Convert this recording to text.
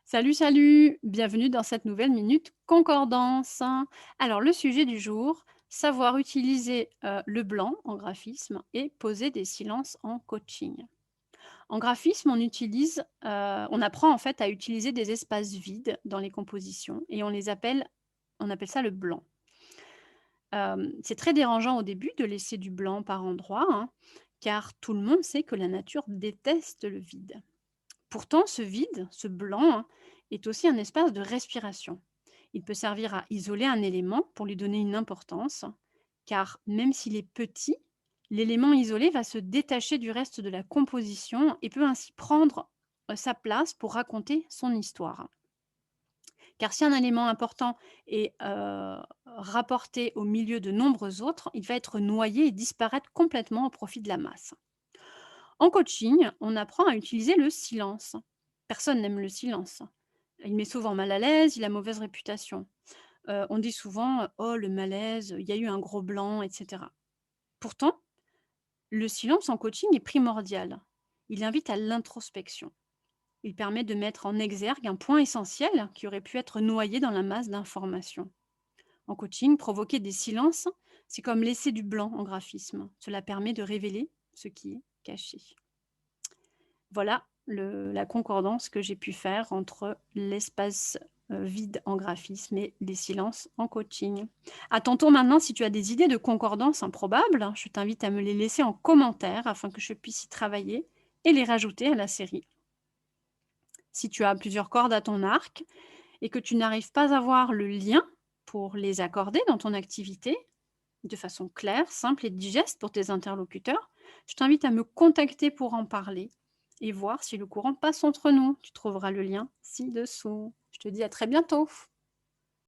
Salut, salut! Bienvenue dans cette nouvelle minute concordance. Alors, le sujet du jour, savoir utiliser le blanc en graphisme et poser des silences en coaching. En graphisme, on apprend en fait à utiliser des espaces vides dans les compositions et on appelle ça le blanc. C'est très dérangeant au début de laisser du blanc par endroits, hein, car tout le monde sait que la nature déteste le vide. Pourtant, ce vide, ce blanc, hein, est aussi un espace de respiration. Il peut servir à isoler un élément pour lui donner une importance, car même s'il est petit, l'élément isolé va se détacher du reste de la composition et peut ainsi prendre sa place pour raconter son histoire. Car si un élément important est rapporté au milieu de nombreux autres, il va être noyé et disparaître complètement au profit de la masse. En coaching, on apprend à utiliser le silence. Personne n'aime le silence. Il met souvent mal à l'aise, il a mauvaise réputation. On dit souvent, «Oh le malaise, il y a eu un gros blanc» et cetera. Pourtant, le silence en coaching est primordial. Il invite à l'introspection. Il permet de mettre en exergue un point essentiel qui aurait pu être noyé dans la masse d'informations. En coaching, provoquer des silences, c'est comme laisser du blanc en graphisme. Cela permet de révéler ce qui est caché. Voilà la concordance que j'ai pu faire entre l'espace vide en graphisme et les silences en coaching. À ton tour maintenant, si tu as des idées de concordance improbables, je t'invite à me les laisser en commentaire afin que je puisse y travailler et les rajouter à la série. Si tu as plusieurs cordes à ton arc et que tu n'arrives pas à voir le lien pour les accorder dans ton activité, de façon claire, simple et digeste pour tes interlocuteurs, je t'invite à me contacter pour en parler et voir si le courant passe entre nous. Tu trouveras le lien ci-dessous. Je te dis à très bientôt.